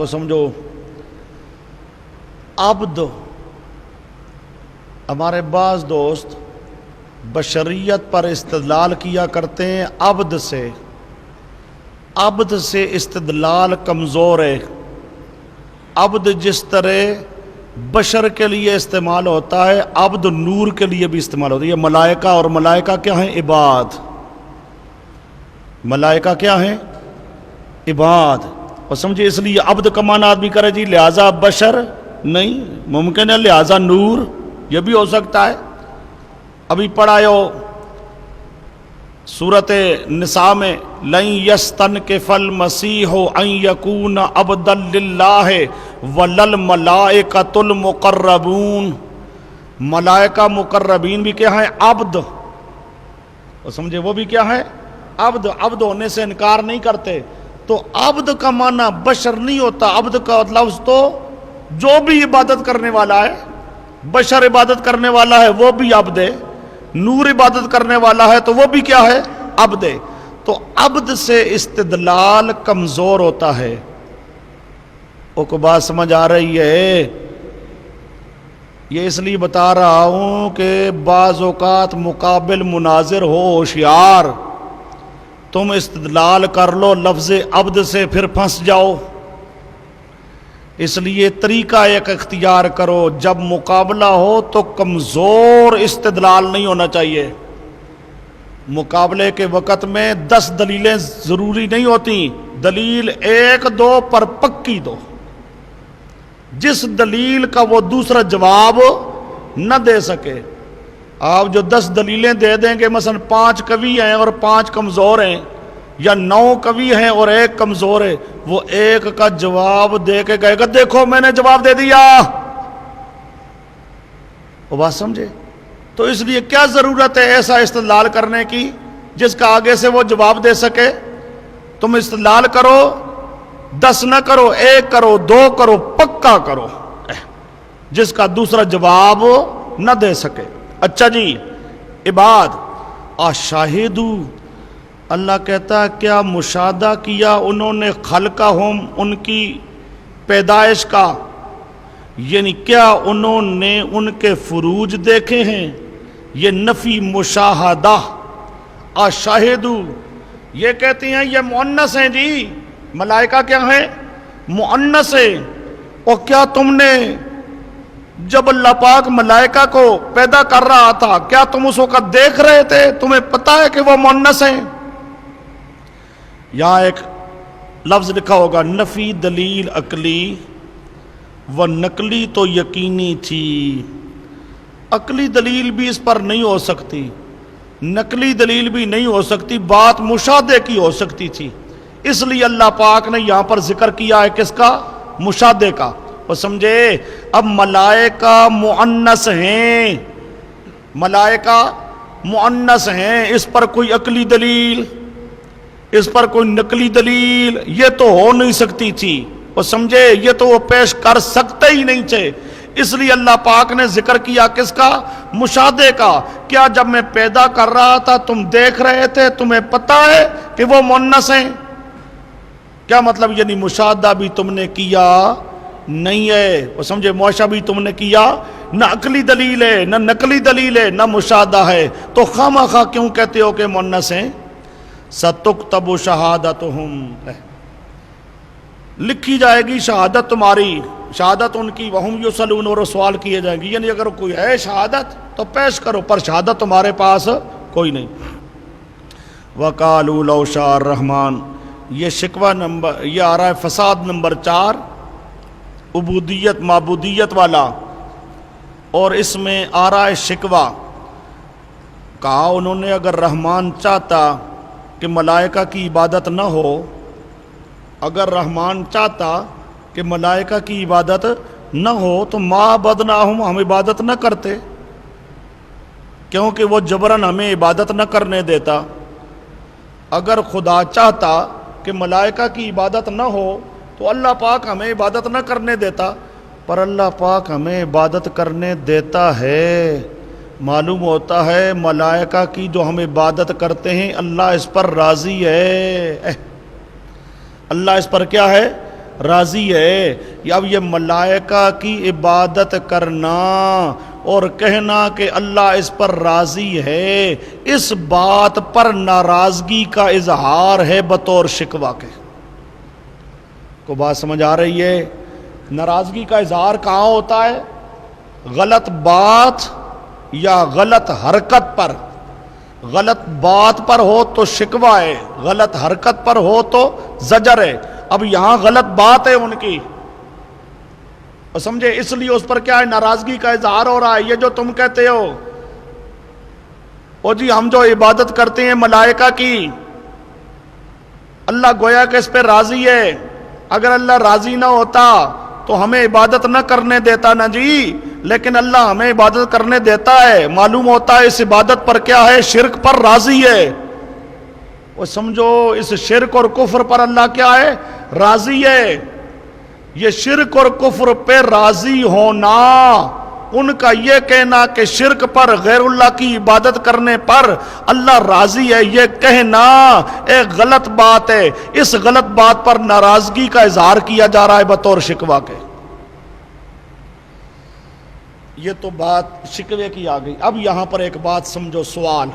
کو سمجھو. عبد، ہمارے بعض دوست بشریت پر استدلال کیا کرتے ہیں عبد سے. عبد سے استدلال کمزور ہے. عبد جس طرح بشر کے لیے استعمال ہوتا ہے، عبد نور کے لیے بھی استعمال ہوتا ہے. یہ ملائکہ، اور ملائکہ کیا ہیں؟ عباد. ملائکہ کیا ہیں؟ عباد. اور سمجھے اس لیے عبد کا معنی آدمی کرے جی لہذا بشر نہیں، ممکن ہے لہذا نور، یہ بھی ہو سکتا ہے. ابھی پڑھایو سورۃ نساء میں لن یستنکف المسیح ان یکون عبدا للہ وللملائکۃ المقربون. ملائکہ مقربین بھی کیا ہیں؟ عبد. اور سمجھے وہ بھی کیا ہے؟ عبد. عبد ہونے سے انکار نہیں کرتے. تو عبد کا معنی بشر نہیں ہوتا. عبد کا لفظ تو جو بھی عبادت کرنے والا ہے، بشر عبادت کرنے والا ہے وہ بھی عبد ہے، نور عبادت کرنے والا ہے تو وہ بھی کیا ہے؟ عبد ہے. تو عبد سے استدلال کمزور ہوتا ہے. وہ کو بات سمجھ آ رہی ہے؟ یہ اس لیے بتا رہا ہوں کہ بعض اوقات مقابل مناظر ہو ہوشیار، تم استدلال کر لو لفظ عبد سے پھر پھنس جاؤ. اس لیے طریقہ ایک اختیار کرو، جب مقابلہ ہو تو کمزور استدلال نہیں ہونا چاہیے. مقابلے کے وقت میں 10 دلیلیں ضروری نہیں ہوتی، دلیل 1-2 پر پکی دو. جس دلیل کا وہ دوسرا جواب نہ دے سکے. آپ جو 10 دلیلیں دے دیں گے، مثلا 5 قوی ہیں اور 5 کمزور ہیں، یا 9 قوی ہیں اور 1 کمزور ہے، وہ 1 کا جواب دے کے کہے گا دیکھو میں نے جواب دے دیا. وہ بات سمجھے؟ تو اس لیے کیا ضرورت ہے ایسا استدلال کرنے کی جس کا آگے سے وہ جواب دے سکے؟ تم استدلال کرو، 10 نہ کرو، 1 کرو، 2 کرو، پکا کرو جس کا دوسرا جواب نہ دے سکے. اچھا جی، عباد آشاہدو، اللہ کہتا ہے کیا مشاہدہ کیا انہوں نے خلقہم، ان کی پیدائش کا، یعنی کیا انہوں نے ان کے فروج دیکھے ہیں؟ یہ نفی مشاہدہ. آشاہدو یہ کہتی ہیں یہ مؤنث ہیں جی، ملائکہ کیا ہیں؟ مؤنث ہیں. اور کیا تم نے جب اللہ پاک ملائکہ کو پیدا کر رہا تھا کیا تم اس وقت دیکھ رہے تھے؟ تمہیں پتا ہے کہ وہ مؤنث ہیں؟ یہاں ایک لفظ لکھا ہوگا نفی دلیل عقلی و نقلی تو یقینی تھی. عقلی دلیل بھی اس پر نہیں ہو سکتی، نقلی دلیل بھی نہیں ہو سکتی، بات مشاہدے کی ہو سکتی تھی. اس لیے اللہ پاک نے یہاں پر ذکر کیا ہے کس کا؟ مشاہدے کا. وہ سمجھے؟ اب ملائکہ مؤنث ہیں، ملائکہ مؤنث ہیں، اس پر کوئی عقلی دلیل، اس پر کوئی نقلی دلیل یہ تو ہو نہیں سکتی تھی. وہ سمجھے؟ یہ تو وہ پیش کر سکتے ہی نہیں تھے. اس لیے اللہ پاک نے ذکر کیا کس کا؟ مشاہدے کا. کیا جب میں پیدا کر رہا تھا تم دیکھ رہے تھے؟ تمہیں پتا ہے کہ وہ مؤنث ہیں؟ کیا مطلب؟ یعنی مشاہدہ بھی تم نے کیا نہیں ہے. وہ سمجھے؟ معاشہ بھی تم نے کیا، نہ عقلی دلیل ہے، نہ نقلی دلیل ہے، نہ مشاہدہ ہے، تو خواہ کیوں کہتے ہو کہ مؤنث ہیں؟ ستکتب شہادتہم، لکھی جائے گی شہادت تمہاری، شہادت ان کی، وہم یسألون، اور سوال کیے جائیں گے. یعنی اگر کوئی ہے شہادت تو پیش کرو، پر شہادت تمہارے پاس کوئی نہیں. وَقَالُوا لَوْ شَاءَ الرَّحْمَنُ، یہ شکوہ نمبر، یہ آ رہا ہے فساد نمبر 4، عبودیت معبودیت والا، اور اس میں آ رہا ہے شکوہ. کہا انہوں نے اگر رحمان چاہتا کہ ملائکہ کی عبادت نہ ہو، اگر رحمان چاہتا کہ ملائکہ کی عبادت نہ ہو تو ما عبدناہم، ہم عبادت نہ کرتے، کیونکہ وہ جبراً ہمیں عبادت نہ کرنے دیتا. اگر خدا چاہتا کہ ملائکہ کی عبادت نہ ہو تو اللہ پاک ہمیں عبادت نہ کرنے دیتا، پر اللہ پاک ہمیں عبادت کرنے دیتا ہے. معلوم ہوتا ہے ملائکہ کی جو ہم عبادت کرتے ہیں اللہ اس پر راضی ہے. اللہ اس پر کیا ہے؟ راضی ہے. اب یہ ملائکہ کی عبادت کرنا اور کہنا کہ اللہ اس پر راضی ہے، اس بات پر ناراضگی کا اظہار ہے بطور شکوہ کے. کو بات سمجھ آ رہی ہے؟ ناراضگی کا اظہار کہاں ہوتا ہے؟ غلط بات یا غلط حرکت پر. غلط بات پر ہو تو شکوہ ہے، غلط حرکت پر ہو تو زجر ہے. اب یہاں غلط بات ہے ان کی، اور سمجھے، اس لیے اس پر کیا ہے؟ ناراضگی کا اظہار ہو رہا ہے. یہ جو تم کہتے ہو او جی ہم جو عبادت کرتے ہیں ملائکہ کی، اللہ گویا کہ اس پہ راضی ہے. اگر اللہ راضی نہ ہوتا تو ہمیں عبادت نہ کرنے دیتا نا جی، لیکن اللہ ہمیں عبادت کرنے دیتا ہے. معلوم ہوتا ہے اس عبادت پر کیا ہے؟ شرک پر راضی ہے. وہ سمجھو اس شرک اور کفر پر اللہ کیا ہے؟ راضی ہے. یہ شرک اور کفر پہ راضی ہونا، ان کا یہ کہنا کہ شرک پر، غیر اللہ کی عبادت کرنے پر اللہ راضی ہے، یہ کہنا ایک غلط بات ہے. اس غلط بات پر ناراضگی کا اظہار کیا جا رہا ہے بطور شکوہ کے. یہ تو بات شکوے کی آ گئی. اب یہاں پر ایک بات سمجھو، سوال